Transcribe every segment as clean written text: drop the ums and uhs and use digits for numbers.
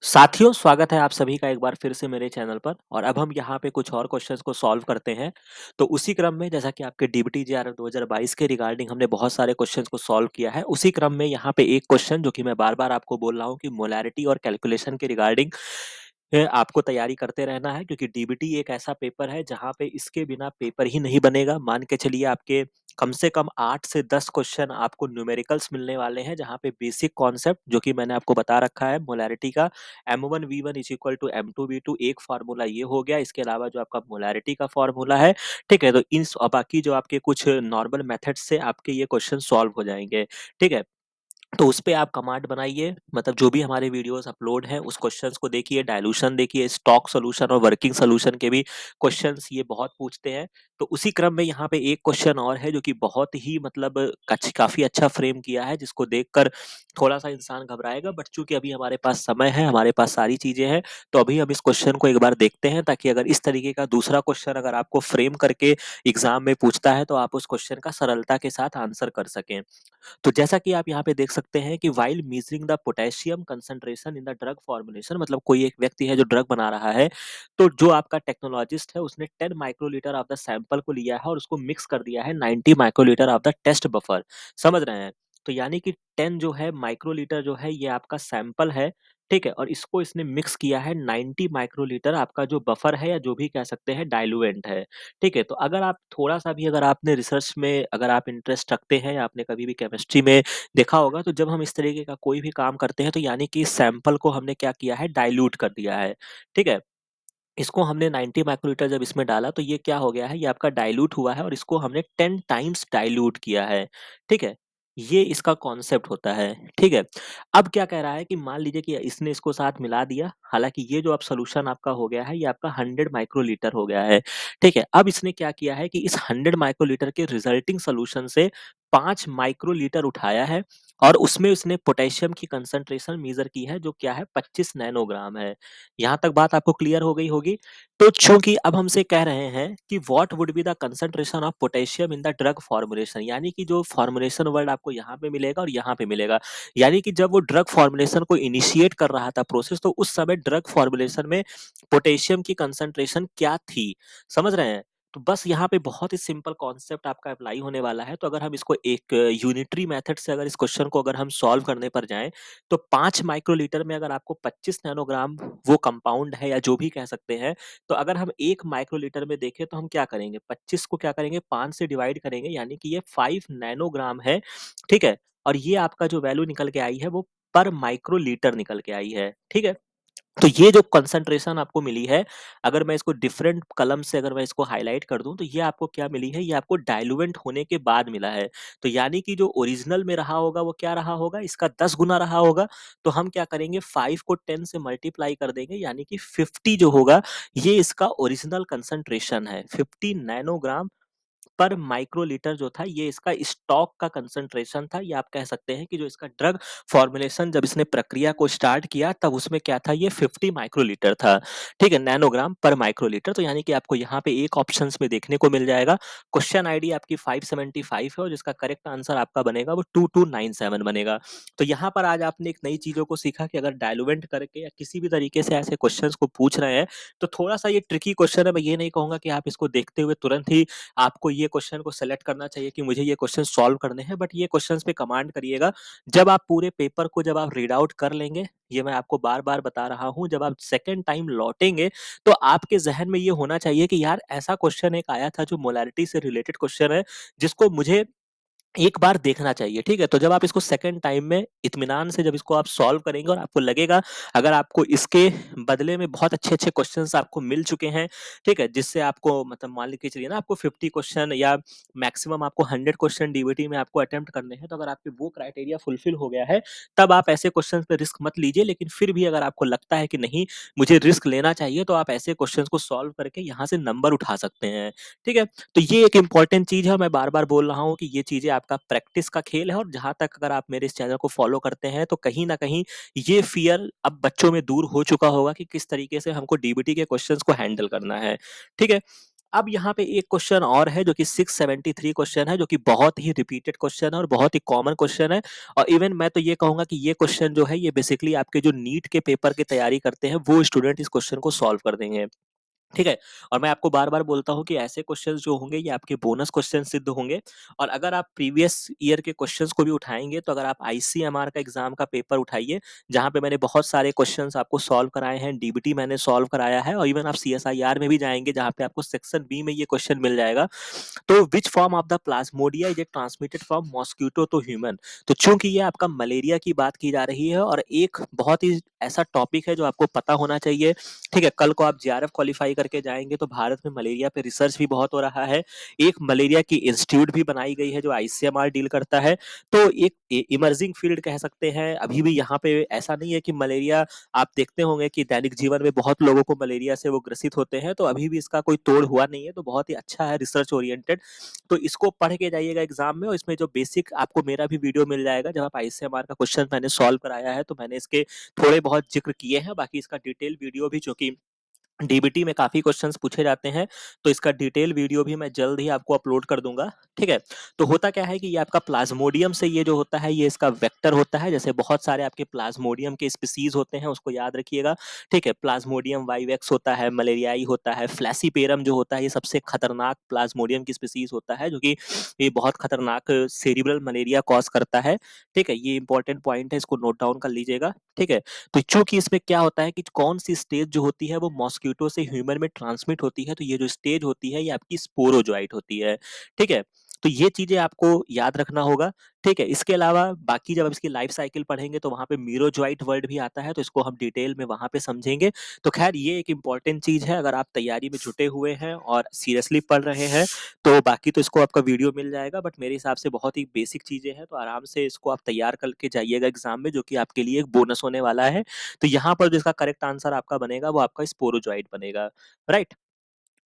साथियों, स्वागत है आप सभी का एक बार फिर से मेरे चैनल पर और अब हम यहाँ पे कुछ और क्वेश्चंस को सॉल्व करते हैं। तो उसी क्रम में जैसा कि आपके डीबीटी जेआरएफ 2022 के रिगार्डिंग हमने बहुत सारे क्वेश्चंस को सॉल्व किया है, उसी क्रम में यहाँ पे एक क्वेश्चन जो कि मैं बार-बार आपको बोल रहा हूँ कि मोलैरिटी और कैलकुलेशन के रिगार्डिंग आपको तैयारी करते रहना है क्योंकि डीबीटी एक ऐसा पेपर है जहाँ पे इसके बिना पेपर ही नहीं बनेगा। मान के चलिए आपके कम से कम 8 से 10 क्वेश्चन आपको न्यूमेरिकल्स मिलने वाले हैं जहाँ पे बेसिक कॉन्सेप्ट जो कि मैंने आपको बता रखा है मोलैरिटी का m1 v1 is equal to m2 v2 एक फार्मूला ये हो गया। इसके अलावा जो आपका मोलैरिटी का फार्मूला है, ठीक है? तो इन बाकी जो आपके कुछ नॉर्मल मेथड्स से आपके ये क्वेश्चन सॉल्व हो जाएंगे, ठीक है? तो उसपे आप कमांड बनाइए, मतलब जो भी हमारे वीडियोस अपलोड हैं उस क्वेश्चंस को देखिए, डाइल्यूशन देखिए, स्टॉक सॉल्यूशन और वर्किंग सॉल्यूशन के भी क्वेश्चंस ये बहुत पूछते हैं। तो उसी क्रम में यहाँ पे एक क्वेश्चन और है जो कि बहुत ही मतलब काफी अच्छा फ्रेम किया है, जिसको देखकर थोड़ा सा इंसान घबराएगा, बट चूंकि अभी हमारे पास समय है, हमारे पास सारी चीजें हैं, तो अभी हम इस क्वेश्चन को एक बार देखते हैं ताकि अगर इस तरीके का दूसरा क्वेश्चन अगर आपको फ्रेम करके एग्जाम में पूछता है तो आप उस क्वेश्चन का सरलता के साथ आंसर कर सकें। तो जैसा कि आप यहाँ पे देख सकते हैं कि while measuring the potassium concentration in the drug formulation, मतलब कोई एक व्यक्ति है जो ड्रग बना रहा है, तो जो आपका टेक्नोलॉजिस्ट है उसने 10 माइक्रोलीटर ऑफ द सैंपल को लिया है और उसको मिक्स कर दिया है 90 microlitre of the test buffer. समझ रहे हैं? तो यानी कि 10 जो है माइक्रोलीटर जो है ये आपका सैंपल है, ठीक है? और इसको इसने मिक्स किया है 90 माइक्रोलीटर आपका जो बफर है या जो भी कह सकते हैं डाइल्यूएंट है, ठीक है? तो अगर आप थोड़ा-सा भी अगर आपने रिसर्च में अगर आप इंटरेस्ट रखते हैं या आपने कभी भी केमिस्ट्री में देखा होगा, तो जब हम इस तरीके का कोई भी काम करते हैं तो यानी कि सैंपल को हमने क्या किया है, डाइल्यूट कर दिया है, ठीक है? इसको हमने 90 माइक्रोलीटर जब इसमें डाला तो ये क्या हो गया है, ये आपका डाइल्यूट हुआ है और इसको हमने 10 टाइम्स डाइल्यूट किया है, ठीक है? ये इसका कॉन्सेप्ट होता है, ठीक है? अब क्या कह रहा है कि मान लीजिए कि इसने इसको साथ मिला दिया, हालाँकि ये जो अब सॉल्यूशन आपका हो गया है, ये आपका 100 माइक्रोलीटर हो गया है, ठीक है? अब इसने क्या किया है कि इस 100 माइक्रोलीटर के रिजल्टिंग सॉल्यूशन से 5 माइक्रोलीटर उठाया है और उसमें उसने पोटेशियम की कंसंट्रेशन मेज़र की है, जो क्या है 25 नैनोग्राम है। यहाँ तक बात आपको क्लियर हो गई होगी। तो चूँकि अब हमसे कह रहे हैं कि what would be the concentration of potassium in the drug formulation, यानी कि जो फॉर्मुलेशन वर्ड आपको यहाँ पे मिलेगा और यहाँ पे मिलेगा। यानी कि जब वो ड्रग फॉर्मुलेशन को इनिशिएट कर रहा था प्रोसेस, तो उस समय ड्रग फॉर्मुलेशन में पोटेशियम की कंसंट्रेशन क्या थी? समझ रहे हैं? तो बस यहाँ पे बहुत ही सिंपल कॉन्सेप्ट आपका अप्लाई होने वाला है। तो अगर हम इसको एक यूनिटरी मेथड से अगर इस क्वेश्चन को अगर हम सॉल्व करने पर जाएँ, तो 5 माइक्रोलीटर में अगर आपको 25 नैनोग्राम वो कंपाउंड है या जो भी कह सकते हैं, तो अगर हम 1 माइक्रोलीटर में देखें तो हम क्या करेंगे, 25 को क्या करेंगे 5 से डिवाइड करेंगे, यानी कि ये 5 नैनोग्राम है, ठीक है? और ये आपका जो वैल्यू निकल के आई है वो पर माइक्रोलीटर निकल के आई है, ठीक है? तो ये जो कंसंट्रेशन आपको मिली है, अगर मैं इसको डिफरेंट कलम से अगर मैं इसको हाइलाइट कर दूँ, तो ये आपको क्या मिली है, ये आपको डाइल्यूएंट होने के बाद मिला है। तो यानी कि जो ओरिजिनल में रहा होगा वो क्या रहा होगा, इसका 10 गुना रहा होगा। तो हम क्या करेंगे 5 को 10 से मल्टीप्लाई कर देंगे, यानी कि 50 जो होगा, ये इसका ओरिजिनल कंसंट्रेशन है। 50 नैनोग्राम पर माइक्रोलीटर जो था ये इसका स्टॉक का कंसंट्रेशन था, या आप कह सकते हैं कि जो इसका ड्रग फॉर्मुलेशन जब इसने प्रक्रिया को स्टार्ट किया तब उसमें क्या था, ये 50 माइक्रोलीटर था, ठीक है? नैनोग्राम पर माइक्रोलीटर। तो यानी कि आपको यहाँ पे एक ऑप्शंस में देखने को मिल जाएगा। क्वेश्चन आईडी आपकी 575 है और जिसका करेक्ट आंसर आपका बनेगा वो 2297 बनेगा। तो यहाँ पर आज आपने एक नई चीजों को सीखा कि अगर डाइल्यूएंट करके या किसी भी तरीके से ऐसे क्वेश्चंस को पूछ रहे हैं तो थोड़ा सा ये ट्रिकी क्वेश्चन है। मैं ये नहीं कहूंगा कि आप इसको देखते हुए तुरंत ही आपको ये क्वेश्चन को सेलेक्ट करना चाहिए कि मुझे ये क्वेश्चन सॉल्व करने हैं, बट ये क्वेश्चंस पे कमांड करिएगा। जब आप पूरे पेपर को जब आप रीड आउट कर लेंगे, ये मैं आपको बार-बार बता रहा हूँ, जब आप सेकंड टाइम लौटेंगे, तो आपके ज़हन में ये होना चाहिए कि यार ऐसा क्वेश्चन एक आया था जो मोलारिटी से रिलेटेड क्वेश्चन है, जिसको मुझे एक बार देखना चाहिए, ठीक है? तो जब आप इसको सेकंड टाइम में इत्मीनान से जब इसको आप सॉल्व करेंगे और आपको लगेगा अगर आपको इसके बदले में बहुत अच्छे-अच्छे क्वेश्चंस आपको मिल चुके हैं, ठीक है? जिससे आपको मतलब मान के चलिए ना आपको 50 क्वेश्चन या मैक्सिमम आपको 100 क्वेश्चन डीबीटी में आपको अटेम्प्ट करने हैं, तो अगर आपके वो क्राइटेरिया फुलफिल हो गया है, तब आप ऐसे क्वेश्चंस पे रिस्क मत लीजिए। लेकिन फिर भी अगर आपको लगता है कि नहीं, मुझे रिस्क लेना चाहिए, तो आप ऐसे क्वेश्चंस को सॉल्व करके यहाँ से नंबर उठा सकते हैं, ठीक है? तो ये एक इम्पोर्टेंट चीज़ है, मैं बार-बार बोल रहा हूँ कि ये चीज़ें आपका प्रैक्टिस का खेल है, और जहाँ तक अगर आप मेरे इस चैनल को फॉलो करते हैं, तो कहीं न कहीं ये फ़ियर अब बच्चों में दूर हो चुका होगा कि किस तरीके से हमको डीबीटी के क्वेश्चंस को हैंडल करना है, ठीक है? अब यहाँ पे एक क्वेश्चन और है जो कि 673 क्वेश्चन है, जो कि बहुत ही रिपीटेड क्वेश्चन है और बहुत ही कॉमन क्वेश्चन है। और इवन मैं तो ये कहूंगा कि ये क्वेश्चन जो है ये बेसिकली आपके जो नीट के पेपर की तैयारी करते हैं वो स्टूडेंट इस क्वेश्चन को सॉल्व कर देंगे। ठीक है? और मैं आपको बार-बार बोलता हूँ कि ऐसे क्वेश्चंस जो होंगे ये आपके बोनस क्वेश्चन सिद्ध होंगे। और अगर आप प्रीवियस ईयर के क्वेश्चंस को भी उठाएँगे, तो अगर आप आईसीएमआर का एग्ज़ाम का पेपर उठाइए, जहाँ पे मैंने बहुत सारे क्वेश्चंस आपको सॉल्व कराए हैं, डीबीटी मैंने सॉल्व कराया है, और इवन आप सीएसआईआर में भी जाएँगे जहाँ पे आपको सेक्शन बी में ये क्वेश्चन मिल जाएगा। तो which form of the plasmodia is transmitted from mosquito to human. तो चूंकि ये आपका मलेरिया की बात की जा रही है और एक बहुत ही ऐसा टॉपिक है जो आपको पता होना चाहिए। ठीक है, कल को आप जेआरएफ क्वालिफाई करके जाएंगे तो भारत में मलेरिया पे रिसर्च भी बहुत हो रहा है। एक मलेरिया की इंस्टीट्यूट भी बनाई गई है जो आईसीएमआर डील करता है। तो एक इमर्जिंग फील्ड कह सकते हैं। अभी भी यहाँ पे ऐसा नहीं है कि मलेरिया, आप देखते होंगे कि दैनिक जीवन में बहुत लोगों को मलेरिया से वो ग्रसित होते हैं, तो अभी भी इसका कोई तोड़ हुआ नहीं है। तो बहुत ही अच्छा है, रिसर्च ओरिएंटेड। तो इसको पढ़ के जाइएगा एग्जाम में, और इसमें जो बेसिक आपको मेरा भी वीडियो मिल जाएगा जब आप आईसीएमआर का क्वेश्चन मैंने सॉल्व कराया है, तो मैंने इसके थोड़े बहुत जिक्र किए हैं। बाकी इसका डिटेल वीडियो भी, जो कि डीबीटी में काफी क्वेश्चंस पूछे जाते हैं, तो इसका डिटेल वीडियो भी मैं जल्द ही आपको अपलोड कर दूंगा। ठीक है? तो होता क्या है कि ये आपका प्लाज्मोडियम से ये जो होता है ये इसका वेक्टर होता है। जैसे बहुत सारे आपके प्लाज्मोडियम के स्पीसीज होते हैं, उसको याद रखिएगा। ठीक है? प्लाज्मोडियम वाइवेक्स होता है, मलेरियाई होता है, फ्लैसीपेरम जो होता है ये सबसे खतरनाक प्लाज्मोडियम की स्पीसीज होता है, जो कि ये बहुत खतरनाक सेरिब्रल मलेरिया कॉज करता है। ठीक है? ये इंपॉर्टेंट पॉइंट है, इसको नोट डाउन कर लीजिएगा। ठीक है? तो चूंकि इसमें क्या होता है कि कौन सी स्टेज जो होती है वो मॉस्किटो से ह्यूमन में ट्रांसमिट होती है, तो ये जो स्टेज होती है ये आपकी स्पोरोजोइट होती है। ठीक है? तो ये चीजें आपको याद रखना होगा। ठीक है? इसके अलावा बाकी जब आप इसकी लाइफ साइकिल पढ़ेंगे तो वहां पे मीरोजोइट वर्ड भी आता है, तो इसको हम डिटेल में वहां पे समझेंगे। तो खैर ये एक इंपॉर्टेंट चीज है, अगर आप तैयारी में जुटे हुए हैं और सीरियसली पढ़ रहे हैं तो बाकी तो इसको आपका वीडियो मिल जाएगा। बट मेरे हिसाब से बहुत ही बेसिक चीजें हैं, तो आराम से इसको आप तैयार करके जाइएगा एग्जाम में, जो कि आपके लिए एक बोनस होने वाला है। तो यहाँ पर जिसका करेक्ट आंसर आपका बनेगा वो आपका स्पोरोजॉइट बनेगा। राइट?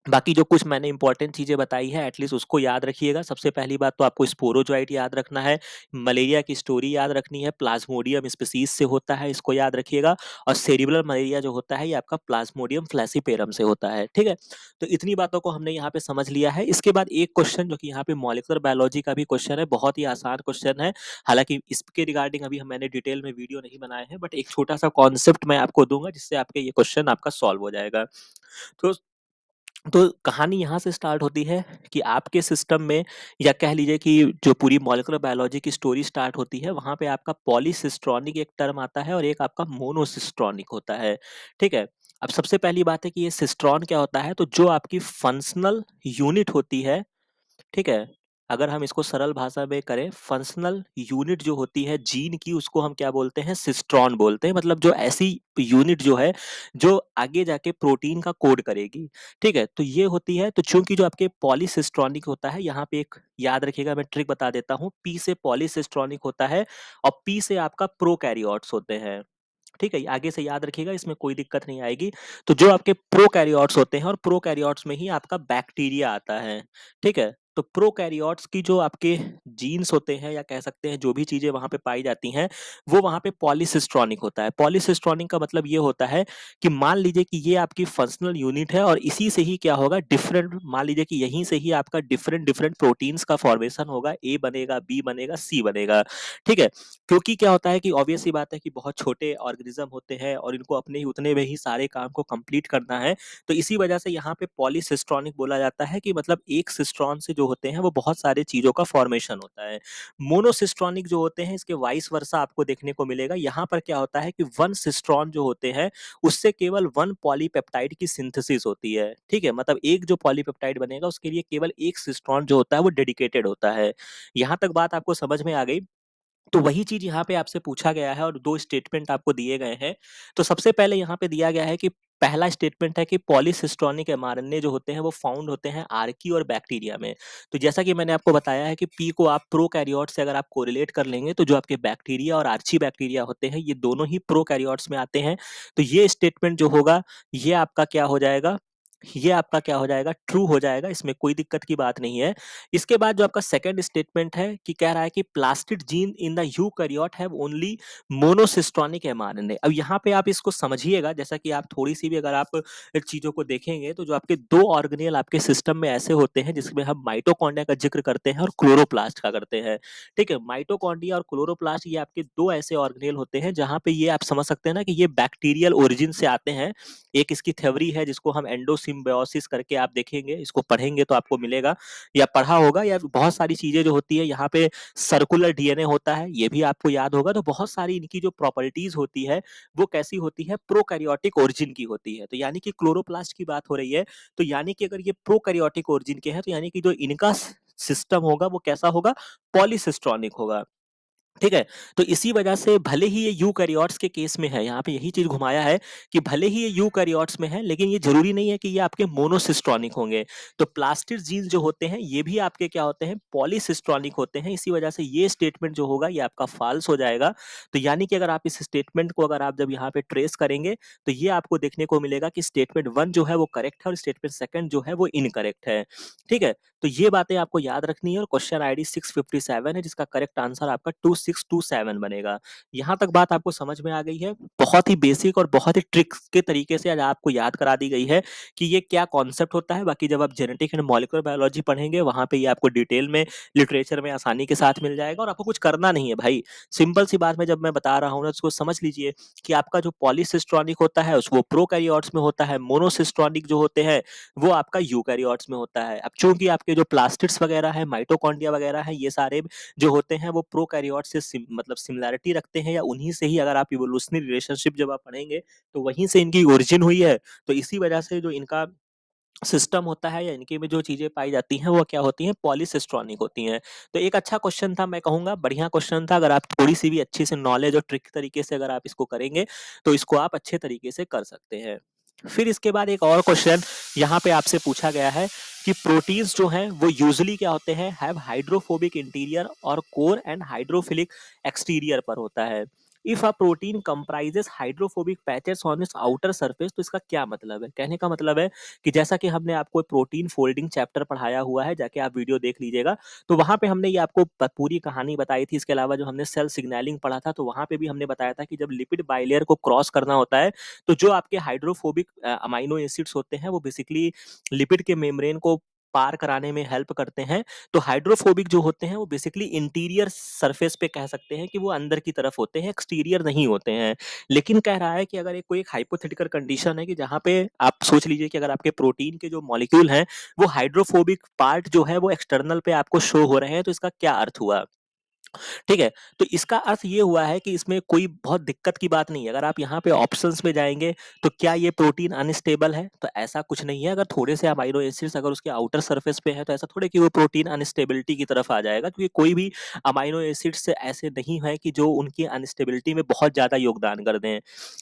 बाकी जो कुछ मैंने इंपॉर्टेंट चीजें बताई है एटलीस्ट उसको याद रखिएगा। सबसे पहली बात तो आपको स्पोरोजॉइट याद रखना है, मलेरिया की स्टोरी याद रखनी है, प्लाज्मोडियम स्पीसीज से होता है, इसको याद रखिएगा। और सेरिब्रल मलेरिया जो होता है ये आपका प्लाज्मोडियम फ्लैसीपेरम से होता है। ठीक है? तो इतनी बातों को हमने यहाँ पे समझ लिया है। इसके बाद एक क्वेश्चन जो कि यहाँ पे मॉलिक्यूलर बायोलॉजी का भी क्वेश्चन है, बहुत ही आसान क्वेश्चन है। हालांकि इसके रिगार्डिंग अभी मैंने डिटेल में वीडियो नहीं बनाए हैं, बट एक छोटा सा कॉन्सेप्ट मैं आपको दूंगा जिससे आपके ये क्वेश्चन आपका सॉल्व हो जाएगा। तो कहानी यहाँ से स्टार्ट होती है कि आपके सिस्टम में, या कह लीजिए कि जो पूरी मॉलिक्यूलर बायोलॉजी की स्टोरी स्टार्ट होती है, वहाँ पे आपका पॉलीसिस्ट्रॉनिक एक टर्म आता है और एक आपका मोनोसिस्ट्रॉनिक होता है। ठीक है? अब सबसे पहली बात है कि ये सिस्ट्रॉन क्या होता है, तो जो आपकी फंक्शनल यूनिट होती है, ठीक है? अगर हम इसको सरल भाषा में करें, फंक्शनल यूनिट जो होती है जीन की, उसको हम क्या बोलते हैं? सिस्ट्रॉन बोलते हैं। मतलब जो ऐसी यूनिट जो है जो आगे जाके प्रोटीन का कोड करेगी। ठीक है? तो ये होती है। तो चूंकि जो आपके पॉलीसिस्ट्रॉनिक होता है, यहाँ पे एक याद रखिएगा, मैं ट्रिक बता देता हूँ। पी से पॉलीसिस्ट्रॉनिक होता है और पी से आपका प्रोकैरियोट्स होते हैं। ठीक है? आगे से याद रखिएगा, इसमें कोई दिक्कत नहीं आएगी। तो जो आपके प्रोकैरियोट्स होते हैं, और प्रोकैरियोट्स में ही आपका बैक्टीरिया आता है। ठीक है? तो प्रोकैरियोट्स की जो आपके जीन्स होते हैं, या कह सकते हैं जो भी चीजें वहां पे पाई जाती हैं, वो वहां पे पॉलीसिस्ट्रॉनिक होता है। पॉलीसिस्ट्रॉनिक का मतलब ये होता है कि मान लीजिए कि ये आपकी फंक्शनल यूनिट है और इसी से ही क्या होगा, डिफरेंट, मान लीजिए कि यहीं से ही आपका डिफरेंट डिफरेंट प्रोटीन्स का फॉर्मेशन होगा। ए बनेगा, बी बनेगा, सी बनेगा। ठीक है? क्योंकि क्या होता है कि ऑब्वियस सी बात है कि बहुत छोटे ऑर्गेनिज्म होते हैं और इनको अपने ही उतने में ही सारे काम को कंप्लीट करना है। तो इसी वजह से यहाँ पे पॉलीसिस्ट्रॉनिक बोला जाता है कि मतलब एक सिस्ट्रॉन से जो होते हैं वो बहुत सारे चीजों का फॉर्मेशन होता है। मोनोसिस्ट्रॉनिक जो होते हैं इसके वाइस वर्सा आपको देखने को मिलेगा। यहाँ पर क्या होता है कि वन सिस्ट्रॉन जो होते हैं उससे केवल वन पॉलीपेप्टाइड की सिंथेसिस होती है। ठीक है? मतलब एक जो पॉलीपेप्टाइड बनेगा उसके लिए केवल एक सिस्ट्रॉन जो होता है वो डेडिकेटेड होता है। यहाँ तक बात आपको समझ में आ गई? तो वही चीज यहाँ पे आपसे पूछा गया है और दो स्टेटमेंट आपको दिए गए हैं। तो सबसे पहले यहाँ पे दिया गया है कि पहला स्टेटमेंट है कि पॉलीसिस्टोनिक एमआरएनए जो होते हैं वो फाउंड होते हैं आर्की और बैक्टीरिया में। तो जैसा कि मैंने आपको बताया है कि पी को आप प्रोकैरियोट से अगर आप कोरिलेट कर लेंगे, तो जो आपके बैक्टीरिया और आर्ची बैक्टीरिया होते हैं ये दोनों ही प्रोकैरियोट्स में आते हैं। तो ये स्टेटमेंट जो होगा ये आपका क्या हो जाएगा, ये आपका क्या हो जाएगा, ट्रू हो जाएगा, इसमें कोई दिक्कत की बात नहीं है। इसके बाद जो आपका सेकंड स्टेटमेंट है कि कह रहा है कि plastid gene in the eukaryote have only monocistronic mRNA. अब यहाँ पे आप इसको समझिएगा, जैसा कि आप थोड़ी सी भी अगर आप चीजों को देखेंगे तो जो आपके दो ऑर्गेनेल आपके सिस्टम में ऐसे होते हैं जिसमें हम माइटोकॉन्ड्रिया का जिक्र करते हैं और क्लोरोप्लास्ट का करते हैं। ठीक है, माइटोकॉन्ड्रिया और क्लोरोप्लास्ट ये आपके दो ऐसे ऑर्गेनेल होते हैं जहां पे ये आप समझ सकते हैं ना कि ये बैक्टीरियल ओरिजिन से आते हैं। एक इसकी थ्योरी है जिसको हम एंडोसिम्बायोसिस करके आप देखेंगे, इसको पढ़ेंगे तो आपको मिलेगा या पढ़ा होगा, या बहुत सारी चीजें जो होती है यहाँ पे सर्कुलर डीएनए होता है, ये भी आपको याद होगा। तो बहुत सारी इनकी जो प्रॉपर्टीज होती है वो कैसी होती है, प्रोकैरियोटिक ओरिजिन की होती है। तो यानी कि क्लोरोप्लास्ट की बात हो रही है, तो यानी कि अगर ये प्रोकैरियोटिक ओरिजिन के हैं तो यानी कि जो इनका सिस्टम होगा वो कैसा होगा, पॉलीसिस्ट्रॉनिक होगा। ठीक है, तो इसी वजह से भले ही ये यूकैरियोट्स के केस में है, यहाँ पे यही चीज घुमाया है कि भले ही ये यूकैरियोट्स में है लेकिन ये जरूरी नहीं है कि ये आपके मोनोसिस्ट्रॉनिक होंगे। तो प्लास्टिड जीन जो होते हैं ये भी आपके क्या होते हैं, पॉलीसिस्ट्रॉनिक होते हैं। इसी वजह से ये स्टेटमेंट जो होगा ये आपका फॉल्स हो जाएगा। तो यानी कि अगर आप इस स्टेटमेंट को अगर आप जब यहाँ पे ट्रेस करेंगे तो ये आपको देखने को मिलेगा कि स्टेटमेंट वन जो है वो करेक्ट है और स्टेटमेंट सेकंड जो है वो इनकरेक्ट है। ठीक है, तो ये बातें आपको याद रखनी है और क्वेश्चन आईडी 657 है जिसका करेक्ट आंसर आपका 2627 बनेगा। यहाँ तक बात आपको समझ में आ गई है। बहुत ही बेसिक और बहुत ही ट्रिक्स के तरीके से आज आपको याद करा दी गई है कि ये क्या कॉन्सेप्ट होता है। बाकी जब आप जेनेटिक एंड मॉलिक्यूलर बायोलॉजी पढ़ेंगे वहां पे ये आपको डिटेल में लिटरेचर में आसानी के साथ मिल जाएगा और आपको कुछ करना नहीं है भाई। सिंपल सी बात में जब मैं बता रहा हूँ ना उसको समझ लीजिए कि आपका जो पॉलीसिस्ट्रॉनिक होता है वो प्रोकैरियोट्स में होता है, मोनोसिस्ट्रॉनिक जो होते हैं वो आपका यूकैरियोट्स में होता है। अब चूंकि आपके जो प्लास्टिड्स वगैरह है, माइटोकॉन्ड्रिया वगैरह है, ये सारे जो होते हैं वो प्रोकैरियोट से मतलब सिमिलैरिटी रखते हैं या उन्हीं से ही अगर आप इवोल्यूशनरी रिलेशनशिप जब आप पढ़ेंगे तो वहीं से इनकी ओरिजिन हुई है। तो इसी वजह से जो इनका सिस्टम होता है या इनके में जो चीजें पाई जाती हैं वो क्या होती हैं, पॉलीसिस्ट्रॉनिक होती हैं। तो एक अच्छा क्वेश्चन था, मैं कहूंगा बढ़िया क्वेश्चन था। अगर आप थोड़ी सी भी अच्छी से नॉलेज और ट्रिक तरीके से अगर आप इसको करेंगे तो इसको आप अच्छे तरीके से कर सकते हैं। फिर इसके बाद एक और क्वेश्चन यहाँ पे आपसे पूछा गया है कि प्रोटीन्स जो हैं वो यूजुअली क्या होते हैं, हैव हाइड्रोफोबिक इंटीरियर और कोर एंड हाइड्रोफिलिक एक्सटीरियर पर होता है। If a protein comprises hydrophobic patches on it's outer surface, तो इसका क्या मतलब है, कहने का मतलब है कि जैसा कि हमने आपको प्रोटीन फोल्डिंग चैप्टर पढ़ाया हुआ है, जाके आप वीडियो देख लीजिएगा, तो वहां पे हमने ये आपको पूरी कहानी बताई थी। इसके अलावा जो हमने सेल सिग्नलिंग पढ़ा था तो वहां पे भी हमने बताया था कि जब लिपिड बाइलेयर को क्रॉस करना होता है तो जो आपके हाइड्रोफोबिक अमाइनो एसिड्स होते हैं वो बेसिकली लिपिड के मेम्ब्रेन को पार कराने में हेल्प करते हैं। तो हाइड्रोफोबिक जो होते हैं वो बेसिकली इंटीरियर सरफेस पे कह सकते हैं कि वो अंदर की तरफ होते हैं, एक्सटीरियर नहीं होते हैं। लेकिन कह रहा है कि अगर एक कोई एक हाइपोथेटिकल कंडीशन है कि जहां पे आप सोच लीजिए कि अगर आपके प्रोटीन के जो मॉलिक्यूल हैं वो हाइड्रोफोबिक पार्ट जो है वो एक्सटर्नल पे आपको शो हो रहे हैं, तो इसका क्या अर्थ हुआ। ठीक है, तो इसका अर्थ ये हुआ है कि इसमें कोई बहुत दिक्कत की बात नहीं है। अगर आप यहाँ पे ऑप्शंस में जाएंगे तो क्या ये प्रोटीन अनस्टेबल है, तो ऐसा कुछ नहीं है। अगर थोड़े से अमाइनो एसिड्स अगर उसके आउटर सरफेस पे है तो ऐसा थोड़े कि वो प्रोटीन अनस्टेबिलिटी की तरफ आ जाएगा, क्योंकि कोई भी अमाइनो एसिड्स ऐसे नहीं है कि जो उनकी अनस्टेबिलिटी में बहुत ज्यादा योगदान कर दें।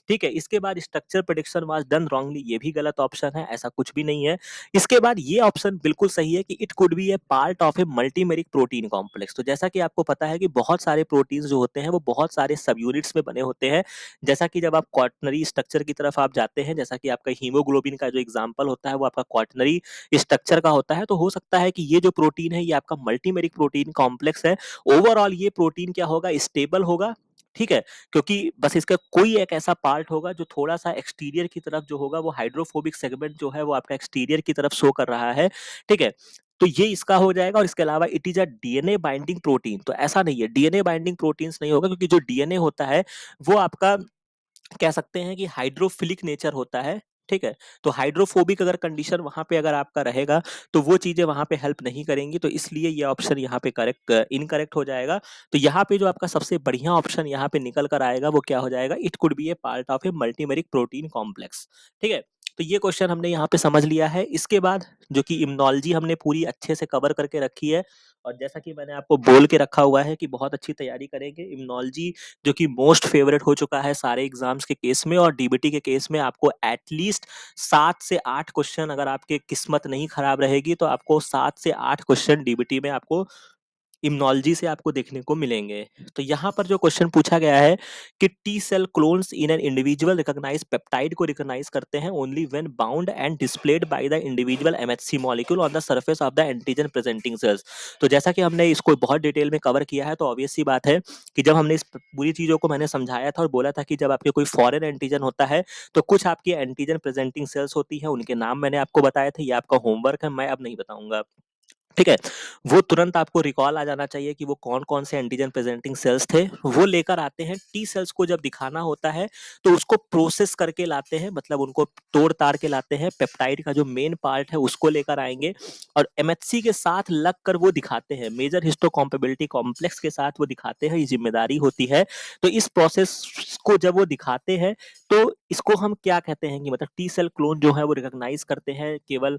ठीक है, इसके बाद structure prediction was done wrongly, ये भी गलत ऑप्शन है, ऐसा कुछ भी नहीं है। इसके बाद ये ऑप्शन बिल्कुल सही है कि it could be a part of a multimeric protein complex. तो जैसा कि आपको पता है कि बहुत सारे प्रोटीन्स जो होते हैं वो बहुत सारे सब यूनिट्स में बने होते हैं। जैसा कि जब आप क्वाटनरी स्ट्रक्चर की तरफ आप जाते हैं, जैसा कि आपका हीमोग्लोबिन का जो एग्जांपल होता है वो आपका क्वाटनरी स्ट्रक्चर का होता है, तो हो सकता है कि ये जो प्रोटीन है ये आपका मल्टीमेरिक प्रोटीन कॉम्प्लेक्स है। ओवरऑल ये प्रोटीन क्या होगा, स्टेबल होगा। ठीक है, क्योंकि बस इसका कोई एक ऐसा पार्ट होगा जो थोड़ा सा एक्सटीरियर की तरफ जो होगा, वो हाइड्रोफोबिक सेगमेंट जो है वो आपका एक्सटीरियर की तरफ शो कर रहा है। ठीक है, तो ये इसका हो जाएगा। और इसके अलावा it is a DNA binding protein, तो ऐसा नहीं है, डीएनए बाइंडिंग प्रोटीन्स नहीं होगा, क्योंकि जो डीएनए होता है वो आपका कह सकते हैं कि हाइड्रोफिलिक नेचर होता है। ठीक है, तो हाइड्रोफोबिक अगर कंडीशन वहां पे अगर आपका रहेगा तो वो चीजें वहां पे हेल्प नहीं करेंगी, तो इसलिए ये ऑप्शन यहाँ पे करेक्ट इनकरेक्ट हो जाएगा। तो यहाँ पे जो आपका सबसे बढ़िया ऑप्शन यहाँ पे निकल कर आएगा वो क्या हो जाएगा, it could be a part of a multimeric protein complex. ठीक है, तो ये क्वेश्चन हमने यहाँ पे समझ लिया है। इसके बाद जो कि इम्यूनोलॉजी हमने पूरी अच्छे से कवर करके रखी है, और जैसा कि मैंने आपको बोल के रखा हुआ है कि बहुत अच्छी तैयारी करेंगे। इम्यूनोलॉजी जो कि मोस्ट फेवरेट हो चुका है सारे एग्जाम्स के केस में, और डीबीटी के केस में आपको एटलीस्ट 7 से 8 क्वेश्चन, अगर आपके किस्मत नहीं खराब रहेगी तो आपको 7 से 8 क्वेश्चन डीबीटी में आपको इम्यूनोलॉजी से आपको देखने को मिलेंगे। तो यहाँ पर जो क्वेश्चन पूछा गया है कि T cell clones in an individual recognise peptide को रिकॉग्नाइज करते हैं only when bound and displayed by the individual MHC molecule on the surface of the antigen presenting cells. तो जैसा कि हमने इसको बहुत डिटेल में कवर किया है, तो ऑब्वियस सी बात है कि जब हमने इस पूरी चीजों को मैंने समझाया था और बोला था कि जब आपके कोई फॉरेन एंटीजन होता है तो कुछ आपकी एंटीजन प्रेजेंटिंग सेल्स होती है, उनके नाम मैंने आपको बताए थे, ये आपका होमवर्क है, मैं अब नहीं बताऊंगा। ठीक है, वो तुरंत आपको रिकॉल आ जाना चाहिए कि वो कौन कौन से एंटीजन प्रेजेंटिंग सेल्स थे। वो लेकर आते हैं टी सेल्स को, जब दिखाना होता है तो उसको प्रोसेस करके लाते हैं, मतलब उनको तोड़ ताड़ के लाते हैं, पेप्टाइड का जो मेन पार्ट है उसको लेकर आएंगे और एमएचसी के साथ लग कर वो दिखाते हैं, मेजर हिस्टोकॉम्पेबिलिटी कॉम्प्लेक्स के साथ वो दिखाते हैं, ये जिम्मेदारी होती है। तो इस प्रोसेस को जब वो दिखाते हैं तो इसको हम क्या कहते हैं कि मतलब टी सेल क्लोन जो है वो रिकॉग्नाइज करते हैं केवल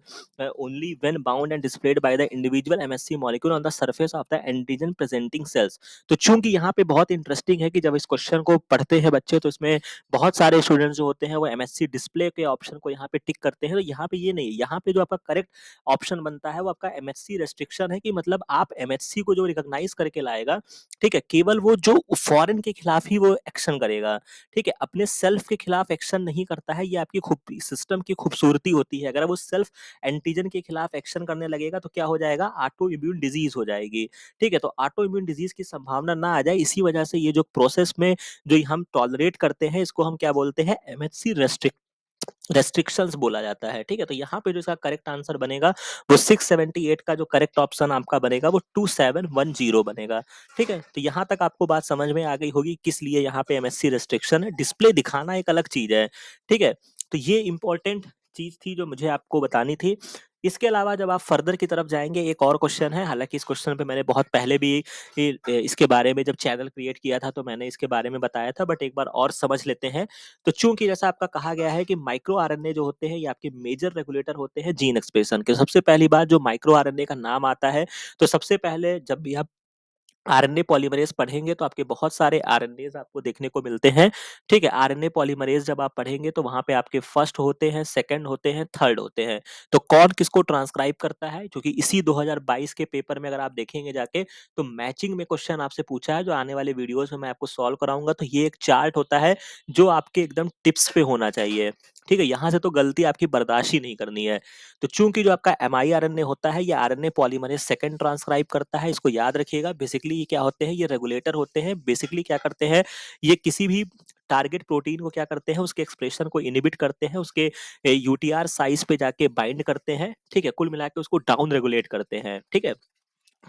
only when bound and displayed by the individual MSC molecule on the surface of the antigen presenting cells। तो चूंकि यहाँ पे बहुत इंटरेस्टिंग है कि जब इस क्वेश्चन को पढ़ते हैं बच्चे तो इसमें बहुत सारे स्टूडेंट्स जो होते हैं वो MSC डिस्प्ले के ऑप्शन को यहाँ पे टिक करते हैं, तो यहाँ पे ये नहीं है, यहाँ पे जो आपका करेक्ट ऑप्शन बनता है वो आपका MSC रेस्ट्रिक्शन है, कि मतलब आप MSC को जो रिकॉग्नाइज करके लाएगा, ठीक है, केवल वो जो फॉरेन के खिलाफ ही वो एक्शन करेगा। ठीक है, अपने सेल्फ के खिलाफ एक्शन नहीं करता है, ये आपकी सिस्टम की खूबसूरती होती है। अगर वो सेल्फ एंटीजन के खिलाफ एक्शन करने लगेगा तो क्या हो जाएगा, ऑटो इम्यून डिजीज हो जाएगी। ठीक है, तो ऑटो इम्यून डिजीज की संभावना ना आ जाए, इसी वजह से ये जो प्रोसेस में जो हम टॉलरेट करते हैं इसको हम क्या बोलते हैं, एमएचसी रेस्ट्रिक्शंस बोला जाता है। ठीक है, तो यहाँ पे जो इसका करेक्ट आंसर बनेगा वो 678 का जो करेक्ट ऑप्शन आपका बनेगा वो 2710 बनेगा। ठीक है, तो यहाँ तक आपको बात समझ में आ गई होगी किस लिए यहाँ पे एमएससी रेस्ट्रिक्शन है, डिस्प्ले दिखाना एक अलग चीज है। ठीक है, तो ये इंपॉर्टेंट चीज थी जो मुझे आपको बतानी थी। इसके अलावा जब आप फर्दर की तरफ जाएंगे, एक और क्वेश्चन है, हालांकि इस क्वेश्चन पे मैंने बहुत पहले भी इसके बारे में जब चैनल क्रिएट किया था तो मैंने इसके बारे में बताया था, बट एक बार और समझ लेते हैं। तो चूंकि जैसा आपका कहा गया है कि माइक्रो आरएनए जो होते हैं ये आपके मेजर रेगुलेटर होते हैं जीन एक्सप्रेशन के, सबसे पहली बात जो माइक्रो आरएनए का नाम आता है, तो सबसे पहले जब भी आप आरएनए पॉलीमरेज पढ़ेंगे तो आपके बहुत सारे आरएनएज आपको देखने को मिलते हैं। ठीक है, आरएनए पॉलीमरेज जब आप पढ़ेंगे तो वहां पे आपके फर्स्ट होते हैं, सेकंड होते हैं, थर्ड होते हैं। तो कौन किसको ट्रांसक्राइब करता है, क्योंकि इसी 2022 के पेपर में अगर आप देखेंगे जाके तो मैचिंग में क्वेश्चन आपसे पूछा है, जो आने वाले वीडियोस में मैं आपको सॉल्व कराऊंगा। तो ये एक चार्ट होता है जो आपके एकदम टिप्स पे होना चाहिए। ठीक है, यहाँ से तो गलती आपकी बर्दाश्त ही नहीं करनी है। तो चूंकि जो आपका mRNA होता है ये आरएनए पॉलीमरेज सेकंड ट्रांसक्राइब करता है, इसको याद रखिएगा। बेसिकली ये क्या होते हैं, ये रेगुलेटर होते हैं। बेसिकली क्या करते हैं, ये किसी भी टारगेट प्रोटीन को क्या करते हैं, उसके एक्सप्रेशन को इनिबिट करते हैं, उसके यूटीआर साइज पे जाके बाइंड करते हैं। ठीक है, कुल मिला के उसको डाउन रेगुलेट करते हैं। ठीक है,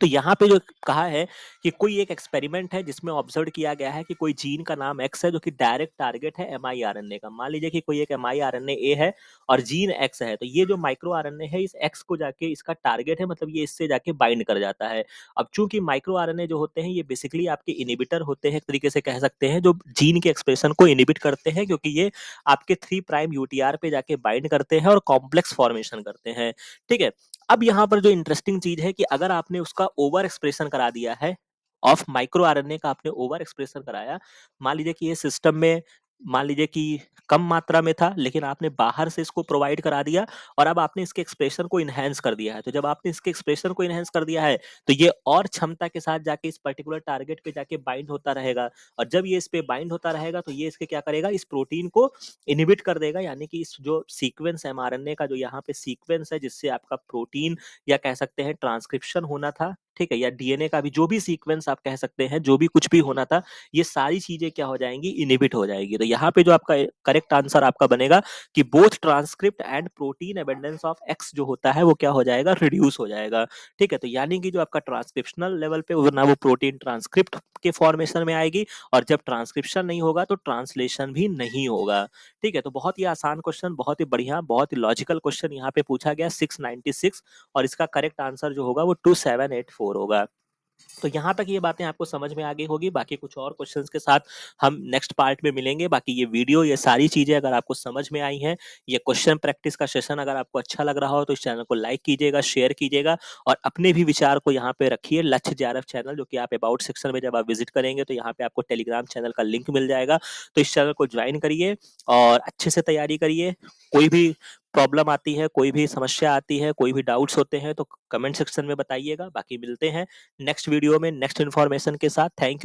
तो यहाँ पे जो कहा है कि कोई एक एक्सपेरिमेंट है जिसमें ऑब्जर्व किया गया है कि कोई जीन का नाम एक्स है जो कि डायरेक्ट टारगेट है mRNA का। मान लीजिए कि कोई एक mRNA ए है और जीन एक्स है, तो ये जो माइक्रो आरएनए है इस एक्स को जाके इसका टारगेट है, मतलब ये इससे जाके बाइंड कर जाता है। अब चूंकि माइक्रो आरएनए जो होते हैं ये बेसिकली आपके इनिबिटर होते हैं, एक तरीके से कह सकते हैं, जो जीन के एक्सप्रेशन को इनिबिट करते हैं, क्योंकि ये आपके 3' यूटीआर पे जाके बाइंड करते हैं और कॉम्प्लेक्स फॉर्मेशन करते हैं। ठीक है, अब यहाँ पर जो इंटरेस्टिंग चीज है कि अगर आपने उसका ओवर एक्सप्रेशन करा दिया है, ऑफ माइक्रो आरएनए का आपने ओवर एक्सप्रेशन कराया, मान लीजिए कि ये सिस्टम में मान लीजिए कि कम मात्रा में था, लेकिन आपने बाहर से इसको प्रोवाइड करा दिया और अब आपने इसके एक्सप्रेशन को इनहेंस कर दिया है। तो जब आपने इसके एक्सप्रेशन को इनहेंस कर दिया है तो ये और क्षमता के साथ जाके इस पर्टिकुलर टारगेट पे जाके बाइंड होता रहेगा, और जब ये इस पे बाइंड होता रहेगा तो ये इसके क्या करेगा, इस प्रोटीन को इनहिबिट कर देगा। यानी कि इस जो सीक्वेंस एमआरएनए का जो यहाँ पे सीक्वेंस है जिससे आपका प्रोटीन या कह सकते हैं ट्रांसक्रिप्शन होना था, ठीक है, या डीएनए का भी जो भी सीक्वेंस आप कह सकते हैं, जो भी कुछ भी होना था, ये सारी चीजें क्या हो जाएंगी, इनहिबिट हो जाएगी। तो यहाँ पे जो आपका करेक्ट आंसर आपका बनेगा कि both transcript and protein abundance of x जो होता है वो क्या हो जाएगा, रिड्यूस हो जाएगा। ठीक है, तो यानी कि जो आपका ट्रांसक्रिप्शनल लेवल पे ना वो प्रोटीन ट्रांसक्रिप्ट के फॉर्मेशन में आएगी, और जब ट्रांसक्रिप्शन नहीं होगा तो ट्रांसलेशन भी नहीं होगा। ठीक है, तो बहुत ही आसान क्वेश्चन, बहुत ही बढ़िया, बहुत ही लॉजिकल क्वेश्चन यहाँ पे पूछा गया 696, और इसका करेक्ट आंसर जो होगा वो 2784 होगा। तो यहाँ तक ये बातें आपको समझ में आ गई होगी। बाकी कुछ और क्वेश्चंस के साथ हम नेक्स्ट पार्ट में मिलेंगे। बाकी ये वीडियो, ये सारी चीजें अगर आपको समझ में आई हैं, ये क्वेश्चन प्रैक्टिस का सेशन अगर आपको अच्छा लग रहा हो तो इस चैनल को लाइक कीजिएगा, शेयर कीजिएगा, और अपने भी विचार को यहाँ पे रखिए। लक्ष्य जेआरएफ चैनल, जो कि आप अबाउट सेक्शन में जब आप विजिट करेंगे तो यहाँ पे आपको टेलीग्राम चैनल का लिंक मिल जाएगा, तो इस चैनल को ज्वाइन करिए और अच्छे से तैयारी करिए। कोई भी प्रॉब्लम आती है, कोई भी समस्या आती है, कोई भी डाउट्स होते हैं तो कमेंट सेक्शन में बताइएगा। बाकी मिलते हैं नेक्स्ट वीडियो में नेक्स्ट इन्फॉर्मेशन के साथ। Thank you.